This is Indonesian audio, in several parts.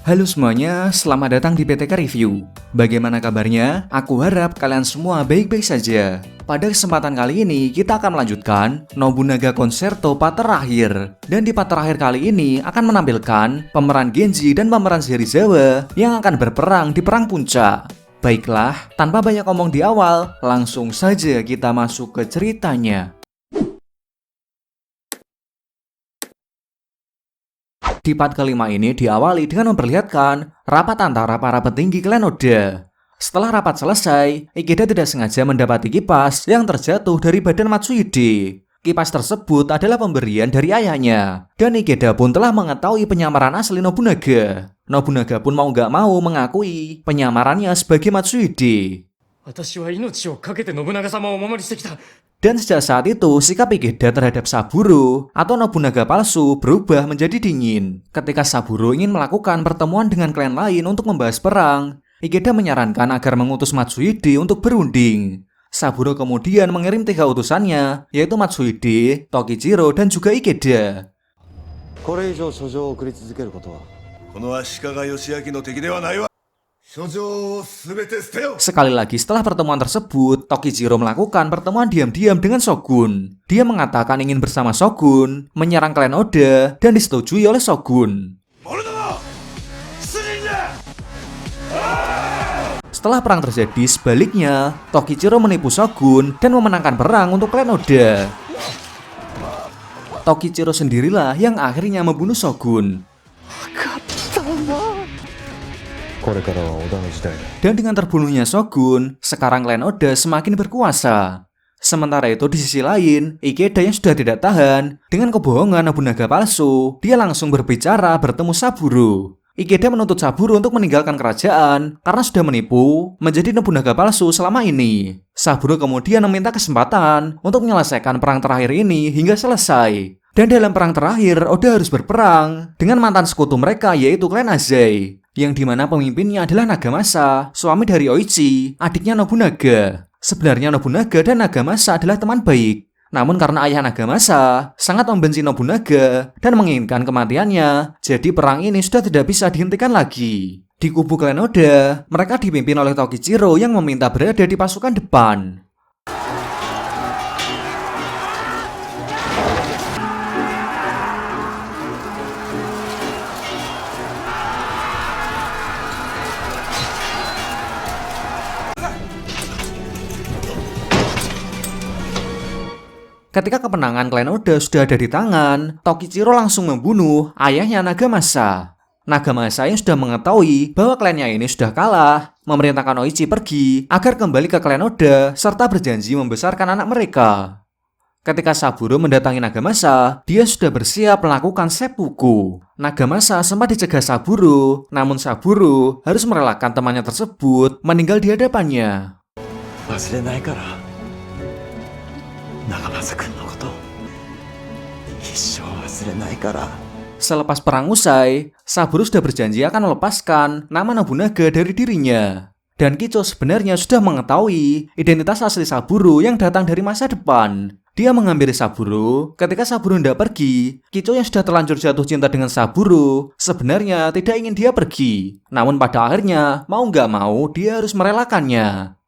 Halo semuanya, selamat datang di PTK Review. Bagaimana kabarnya? Aku harap kalian semua baik-baik saja. Pada kesempatan kali ini, kita akan melanjutkan Nobunaga Concerto part terakhir. Dan di part terakhir kali ini akan menampilkan pemeran Genji dan pemeran Serizawa yang akan berperang di Perang Puncak. Baiklah, tanpa banyak ngomong di awal, langsung saja kita masuk ke ceritanya. Di part kelima ini diawali dengan memperlihatkan rapat antara para petinggi klan Oda. Setelah rapat selesai, Ikeda tidak sengaja mendapati kipas yang terjatuh dari badan Matsuhide. Kipas tersebut adalah pemberian dari ayahnya, dan Ikeda pun telah mengetahui penyamaran asli Nobunaga. Nobunaga pun mau gak mau mengakui penyamarannya sebagai Matsuhide. Dan sejak saat itu, sikap Ikeda terhadap Saburo atau Nobunaga palsu berubah menjadi dingin. Ketika Saburo ingin melakukan pertemuan dengan klan lain untuk membahas perang, Ikeda menyarankan agar mengutus Matsuhide untuk berunding. Saburo kemudian mengirim 3 utusannya, yaitu Matsuhide, Tokichiro, dan juga Ikeda. Sekali lagi setelah pertemuan tersebut, Tokichiro melakukan pertemuan diam-diam dengan Shogun. Dia mengatakan ingin bersama Shogun menyerang klan Oda dan disetujui oleh Shogun. Setelah perang terjadi, sebaliknya Tokichiro menipu Shogun dan memenangkan perang untuk klan Oda. Tokichiro sendirilah yang akhirnya membunuh Shogun. Dan dengan terbunuhnya Shogun, sekarang klan Oda semakin berkuasa. Sementara itu di sisi lain, Ikeda yang sudah tidak tahan dengan kebohongan Nobunaga palsu, dia langsung berbicara bertemu Saburo. Ikeda menuntut Saburo untuk meninggalkan kerajaan karena sudah menipu menjadi Nobunaga palsu selama ini. Saburo kemudian meminta kesempatan untuk menyelesaikan perang terakhir ini hingga selesai. Dan dalam perang terakhir, Oda harus berperang dengan mantan sekutu mereka yaitu klan Azai, yang dimana pemimpinnya adalah Nagamasa, suami dari Oichi, adiknya Nobunaga. Sebenarnya Nobunaga dan Nagamasa adalah teman baik. Namun karena ayah Nagamasa sangat membenci Nobunaga dan menginginkan kematiannya, jadi perang ini sudah tidak bisa dihentikan lagi. Di kubu klan Oda, mereka dipimpin oleh Tokichiro yang meminta berada di pasukan depan. Ketika kemenangan klan Oda sudah ada di tangan, Tokichiro langsung membunuh ayahnya Nagamasa. Nagamasa yang sudah mengetahui bahwa klannya ini sudah kalah, memerintahkan Oichi pergi agar kembali ke klan Oda serta berjanji membesarkan anak mereka. Ketika Saburo mendatangi Nagamasa, dia sudah bersiap melakukan seppuku. Nagamasa sempat dicegah Saburo, namun Saburo harus merelakan temannya tersebut meninggal di hadapannya. Selepas perang usai, Saburo sudah berjanji akan melepaskan nama Nobunaga dari dirinya. Dan Kicho sebenarnya sudah mengetahui identitas asli Saburo yang datang dari masa depan. Dia menghampiri Saburo. Ketika Saburo tidak pergi, Kicho yang sudah terlanjur jatuh cinta dengan Saburo sebenarnya tidak ingin dia pergi. Namun pada akhirnya, mau nggak mau, dia harus merelakannya.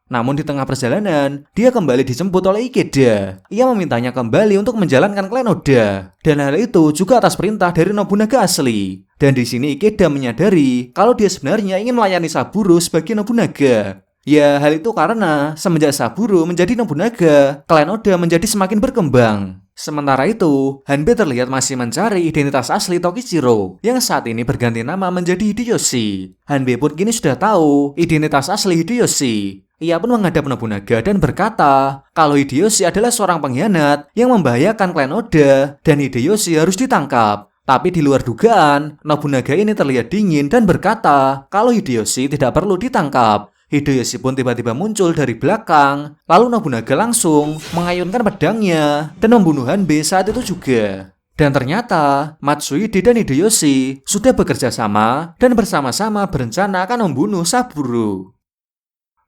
Namun di tengah perjalanan, dia kembali dijemput oleh Ikeda. Ia memintanya kembali untuk menjalankan klan Oda. Dan hal itu juga atas perintah dari Nobunaga asli. Dan di sini Ikeda menyadari kalau dia sebenarnya ingin melayani Saburo sebagai Nobunaga. Ya, hal itu karena semenjak Saburo menjadi Nobunaga, klan Oda menjadi semakin berkembang. Sementara itu, Hanbei terlihat masih mencari identitas asli Tokichiro yang saat ini berganti nama menjadi Hideyoshi. Hanbei pun kini sudah tahu identitas asli Hideyoshi. Ia pun menghadap Nobunaga dan berkata kalau Hideyoshi adalah seorang pengkhianat yang membahayakan klan Oda dan Hideyoshi harus ditangkap. Tapi di luar dugaan, Nobunaga ini terlihat dingin dan berkata kalau Hideyoshi tidak perlu ditangkap. Hideyoshi pun tiba-tiba muncul dari belakang, lalu Nobunaga langsung mengayunkan pedangnya dan membunuh Hanbei saat itu juga. Dan ternyata Matsuhide dan Hideyoshi sudah bekerja sama dan bersama-sama berencana akan membunuh Saburo.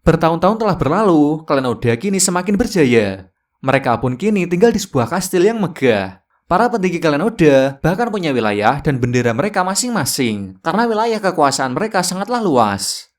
Bertahun-tahun telah berlalu, klan Oda kini semakin berjaya. Mereka pun kini tinggal di sebuah kastil yang megah. Para petinggi klan Oda bahkan punya wilayah dan bendera mereka masing-masing karena wilayah kekuasaan mereka sangatlah luas.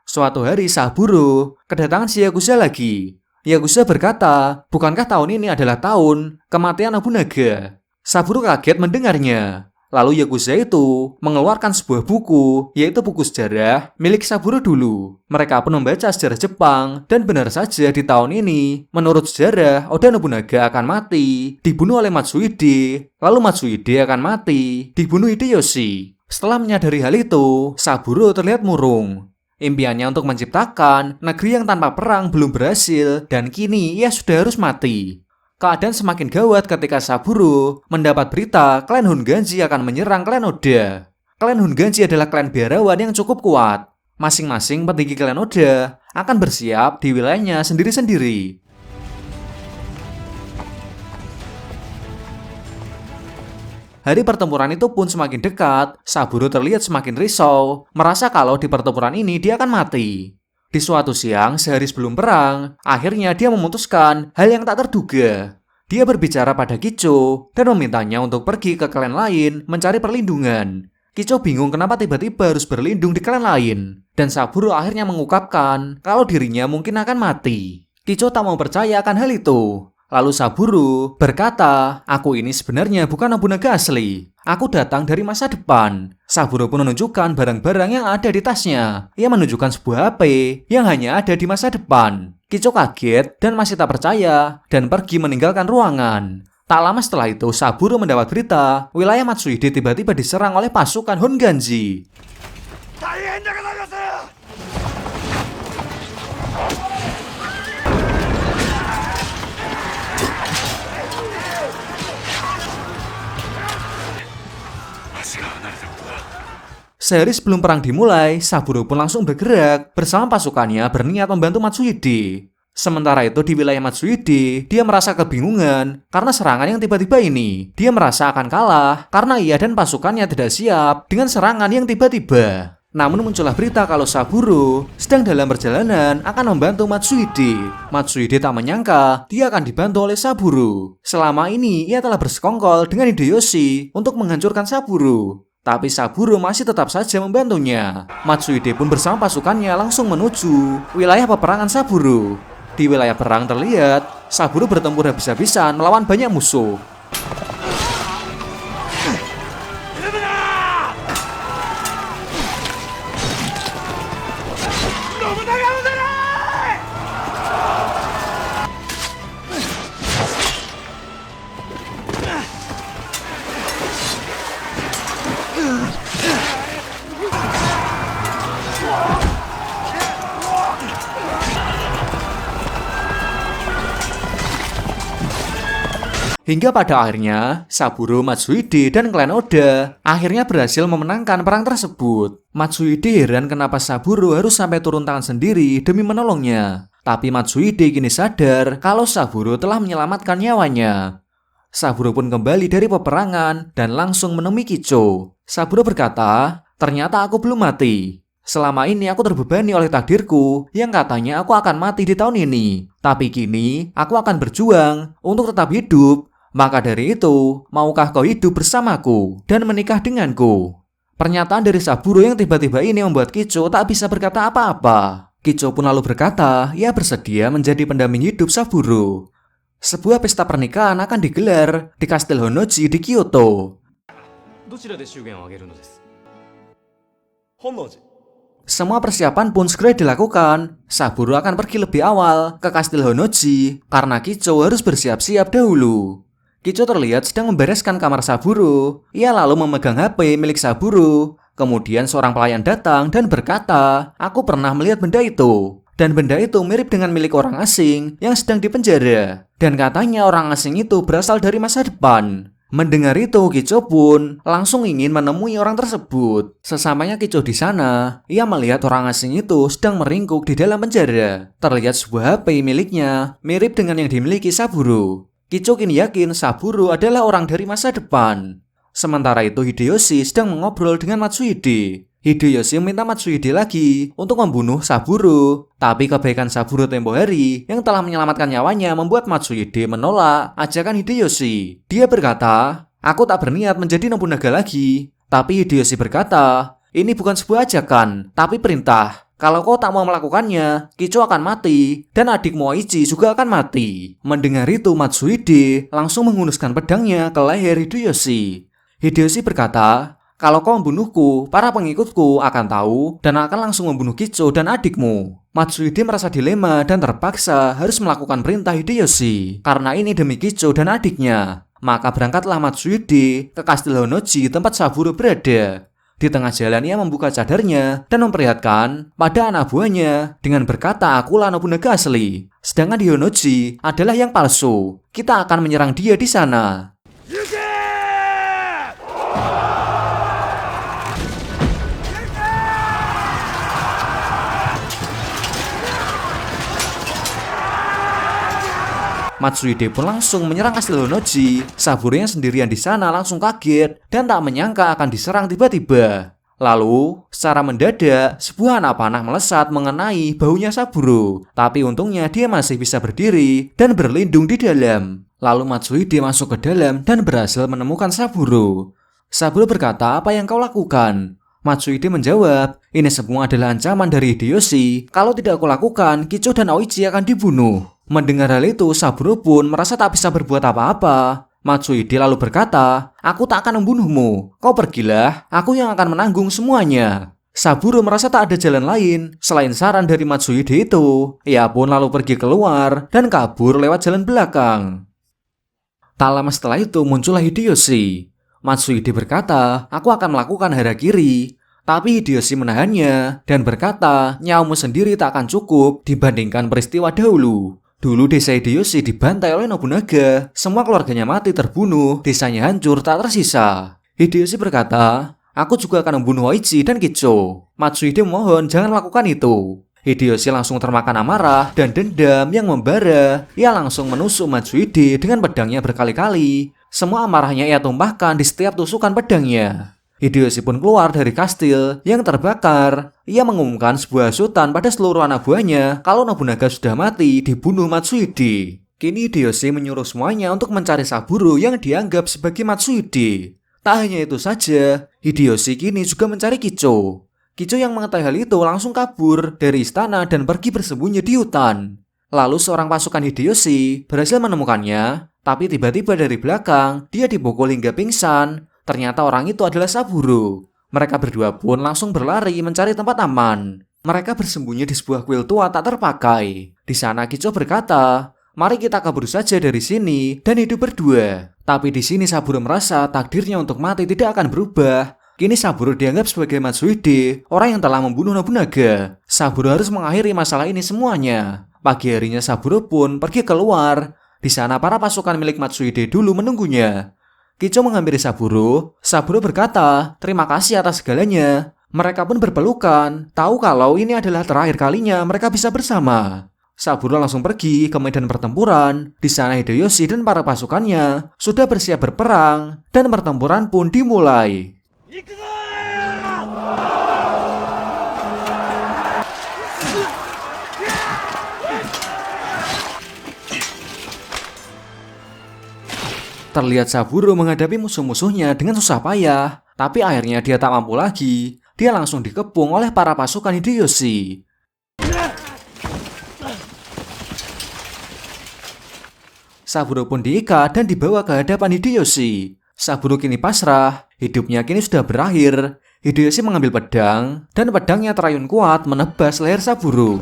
Suatu hari Saburo kedatangan si Yakuza lagi. Yakuza berkata, bukankah tahun ini adalah tahun kematian Nobunaga? Saburo kaget mendengarnya. Lalu Yakuza itu mengeluarkan sebuah buku, yaitu buku sejarah milik Saburo dulu. Mereka pun membaca sejarah Jepang, dan benar saja di tahun ini, menurut sejarah, Oda Nobunaga akan mati, dibunuh oleh Matsuhide, lalu Matsuhide akan mati, dibunuh Hideyoshi. Setelah menyadari hal itu, Saburo terlihat murung. Impiannya untuk menciptakan negeri yang tanpa perang belum berhasil, dan kini ia sudah harus mati. Keadaan semakin gawat ketika Saburo mendapat berita klan Honganji akan menyerang klan Oda. Klan Honganji adalah klan biarawan yang cukup kuat. Masing-masing petinggi klan Oda akan bersiap di wilayahnya sendiri-sendiri. Hari pertempuran itu pun semakin dekat, Saburo terlihat semakin risau, merasa kalau di pertempuran ini dia akan mati. Di suatu siang, sehari sebelum perang, akhirnya dia memutuskan hal yang tak terduga. Dia berbicara pada Kicho dan memintanya untuk pergi ke klan lain mencari perlindungan. Kicho bingung kenapa tiba-tiba harus berlindung di klan lain. Dan Saburo akhirnya mengungkapkan kalau dirinya mungkin akan mati. Kicho tak mau percaya akan hal itu. Lalu Saburo berkata, aku ini sebenarnya bukan Nobunaga asli. Aku datang dari masa depan. Saburo pun menunjukkan barang-barang yang ada di tasnya. Ia menunjukkan sebuah HP yang hanya ada di masa depan. Kicho kaget dan masih tak percaya dan pergi meninggalkan ruangan. Tak lama setelah itu, Saburo mendapat berita wilayah Matsuhide tiba-tiba diserang oleh pasukan Honganji. Sehari sebelum perang dimulai, Saburo pun langsung bergerak bersama pasukannya berniat membantu Matsuhide. Sementara itu di wilayah Matsuhide, dia merasa kebingungan karena serangan yang tiba-tiba ini. Dia merasa akan kalah karena ia dan pasukannya tidak siap dengan serangan yang tiba-tiba. Namun muncullah berita kalau Saburo sedang dalam perjalanan akan membantu Matsuhide. Matsuhide tak menyangka dia akan dibantu oleh Saburo. Selama ini ia telah bersekongkol dengan Hideyoshi untuk menghancurkan Saburo. Tapi Saburo masih tetap saja membantunya. Matsuhide pun bersama pasukannya langsung menuju wilayah peperangan Saburo. Di wilayah perang terlihat Saburo bertempur habis-habisan melawan banyak musuh. Hingga pada akhirnya, Saburo, Matsuhide, dan klan Oda akhirnya berhasil memenangkan perang tersebut. Matsuhide heran kenapa Saburo harus sampai turun tangan sendiri demi menolongnya. Tapi Matsuhide kini sadar kalau Saburo telah menyelamatkan nyawanya. Saburo pun kembali dari peperangan dan langsung menemui Kicho. Saburo berkata, ternyata aku belum mati. Selama ini aku terbebani oleh takdirku yang katanya aku akan mati di tahun ini. Tapi kini aku akan berjuang untuk tetap hidup. Maka dari itu, maukah kau hidup bersamaku dan menikah denganku? Pernyataan dari Saburo yang tiba-tiba ini membuat Kicho tak bisa berkata apa-apa. Kicho pun lalu berkata, ia bersedia menjadi pendamping hidup Saburo. Sebuah pesta pernikahan akan digelar di Kastil Honnoji di Kyoto. Semua persiapan pun segera dilakukan. Saburo akan pergi lebih awal ke Kastil Honnoji karena Kicho harus bersiap-siap dahulu. Kicho terlihat sedang membereskan kamar Saburo. Ia lalu memegang HP milik Saburo. Kemudian seorang pelayan datang dan berkata, aku pernah melihat benda itu. Dan benda itu mirip dengan milik orang asing yang sedang dipenjara. Dan katanya orang asing itu berasal dari masa depan. Mendengar itu, Kicho pun langsung ingin menemui orang tersebut. Sesampainya Kicho di sana, ia melihat orang asing itu sedang meringkuk di dalam penjara. Terlihat sebuah HP miliknya mirip dengan yang dimiliki Saburo. Kicho kini yakin Saburo adalah orang dari masa depan. Sementara itu Hideyoshi sedang mengobrol dengan Matsuhide. Hideyoshi meminta Matsuhide lagi untuk membunuh Saburo. Tapi kebaikan Saburo tempo hari yang telah menyelamatkan nyawanya membuat Matsuhide menolak ajakan Hideyoshi. Dia berkata, "Aku tak berniat menjadi Nobunaga lagi." Tapi Hideyoshi berkata, "Ini bukan sebuah ajakan, tapi perintah. Kalau kau tak mau melakukannya, Kicho akan mati, dan adikmu Aichi juga akan mati." Mendengar itu, Matsuhide langsung menghunuskan pedangnya ke leher Hideyoshi. Hideyoshi berkata, "Kalau kau membunuhku, para pengikutku akan tahu dan akan langsung membunuh Kicho dan adikmu." Matsuhide merasa dilema dan terpaksa harus melakukan perintah Hideyoshi karena ini demi Kicho dan adiknya. Maka berangkatlah Matsuhide ke Kastil Honnoji tempat Saburo berada. Di tengah jalan ia membuka cadarnya dan memperlihatkan pada anak buahnya dengan berkata, "Akulah Nobunaga asli. Sedangkan di Honnoji adalah yang palsu. Kita akan menyerang dia di sana." Matsuhide pun langsung menyerang Kastil Honnoji. Saburo yang sendirian di sana langsung kaget dan tak menyangka akan diserang tiba-tiba. Lalu, secara mendadak, sebuah anak panah melesat mengenai bahunya Saburo. Tapi untungnya dia masih bisa berdiri dan berlindung di dalam. Lalu Matsuhide masuk ke dalam dan berhasil menemukan Saburo. Saburo berkata, "Apa yang kau lakukan?" Matsuhide menjawab, "Ini semua adalah ancaman dari Hideyoshi. Kalau tidak aku lakukan, Kicho dan Oichi akan dibunuh." Mendengar hal itu, Saburo pun merasa tak bisa berbuat apa-apa. Matsuhide lalu berkata, "Aku tak akan membunuhmu. Kau pergilah, aku yang akan menanggung semuanya." Saburo merasa tak ada jalan lain selain saran dari Matsuhide itu. Ia pun lalu pergi keluar dan kabur lewat jalan belakang. Tak lama setelah itu muncullah Hideyoshi. Matsuhide berkata, "Aku akan melakukan harakiri." Tapi Hideyoshi menahannya dan berkata, "Nyawamu sendiri tak akan cukup dibandingkan peristiwa dahulu. Dulu desa Hideyoshi dibantai oleh Nobunaga, semua keluarganya mati terbunuh, desanya hancur tak tersisa." Hideyoshi berkata, "Aku juga akan membunuh Oichi dan Kicho." Matsuhide mohon jangan lakukan itu. Hideyoshi langsung termakan amarah dan dendam yang membara. Ia langsung menusuk Matsuhide dengan pedangnya berkali-kali. Semua amarahnya ia tumpahkan di setiap tusukan pedangnya. Hideyoshi pun keluar dari kastil yang terbakar. Ia mengumumkan sebuah hasutan pada seluruh anak buahnya kalau Nobunaga sudah mati dibunuh Matsuhide. Kini Hideyoshi menyuruh semuanya untuk mencari Saburo yang dianggap sebagai Matsuhide. Tak hanya itu saja, Hideyoshi kini juga mencari Kicho. Kicho yang mengetahui hal itu langsung kabur dari istana dan pergi bersembunyi di hutan. Lalu seorang pasukan Hideyoshi berhasil menemukannya, tapi tiba-tiba dari belakang dia dipukul hingga pingsan. Ternyata orang itu adalah Saburo. Mereka berdua pun langsung berlari mencari tempat aman. Mereka bersembunyi di sebuah kuil tua tak terpakai. Di sana Kicho berkata, "Mari kita kabur saja dari sini dan hidup berdua." Tapi di sini Saburo merasa takdirnya untuk mati tidak akan berubah. Kini Saburo dianggap sebagai Matsuhide, orang yang telah membunuh Nobunaga. Saburo harus mengakhiri masalah ini semuanya. Pagi harinya Saburo pun pergi keluar. Di sana para pasukan milik Matsuhide dulu menunggunya. Kicho menghampiri Saburo. Saburo berkata, "Terima kasih atas segalanya." Mereka pun berpelukan, tahu kalau ini adalah terakhir kalinya mereka bisa bersama. Saburo langsung pergi ke medan pertempuran. Di sana Hideyoshi dan para pasukannya sudah bersiap berperang dan pertempuran pun dimulai. Terlihat Saburo menghadapi musuh-musuhnya dengan susah payah, tapi akhirnya dia tak mampu lagi. Dia langsung dikepung oleh para pasukan Hideyoshi. Saburo pun diikat dan dibawa ke hadapan Hideyoshi. Saburo kini pasrah, hidupnya kini sudah berakhir. Hideyoshi mengambil pedang, dan pedangnya terayun kuat menebas leher Saburo.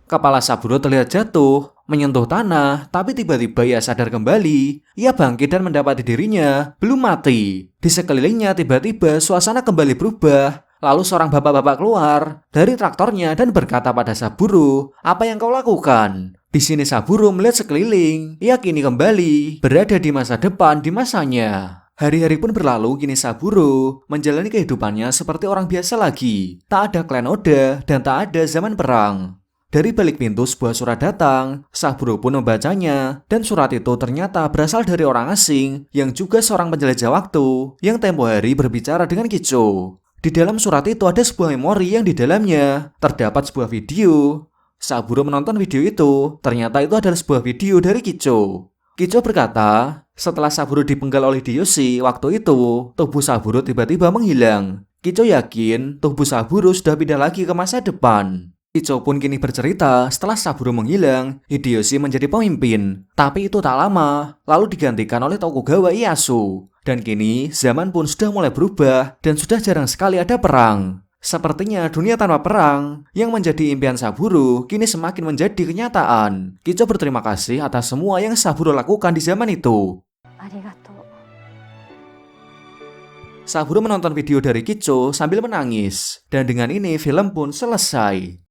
Kepala Saburo terlihat jatuh, menyentuh tanah, tapi tiba-tiba ia sadar kembali. Ia bangkit dan mendapati dirinya belum mati. Di sekelilingnya tiba-tiba suasana kembali berubah. Lalu seorang bapak-bapak keluar dari traktornya dan berkata pada Saburo, "Apa yang kau lakukan?" Di sini Saburo melihat sekeliling. Ia kini kembali berada di masa depan di masanya. Hari-hari pun berlalu, kini Saburo menjalani kehidupannya seperti orang biasa lagi. Tak ada klan Oda dan tak ada zaman perang. Dari balik pintu sebuah surat datang, Saburo pun membacanya, dan surat itu ternyata berasal dari orang asing yang juga seorang penjelajah waktu yang tempo hari berbicara dengan Kicho. Di dalam surat itu ada sebuah memori yang di dalamnya terdapat sebuah video. Saburo menonton video itu, ternyata itu adalah sebuah video dari Kicho. Kicho berkata, setelah Saburo dipenggal oleh Hideyoshi waktu itu, tubuh Saburo tiba-tiba menghilang. Kicho yakin tubuh Saburo sudah pindah lagi ke masa depan. Kicho pun kini bercerita setelah Saburo menghilang, Hideyoshi menjadi pemimpin. Tapi itu tak lama, lalu digantikan oleh Tokugawa Ieyasu. Dan kini zaman pun sudah mulai berubah dan sudah jarang sekali ada perang. Sepertinya dunia tanpa perang yang menjadi impian Saburo kini semakin menjadi kenyataan. Kicho berterima kasih atas semua yang Saburo lakukan di zaman itu. Saburo menonton video dari Kicho sambil menangis. Dan dengan ini film pun selesai.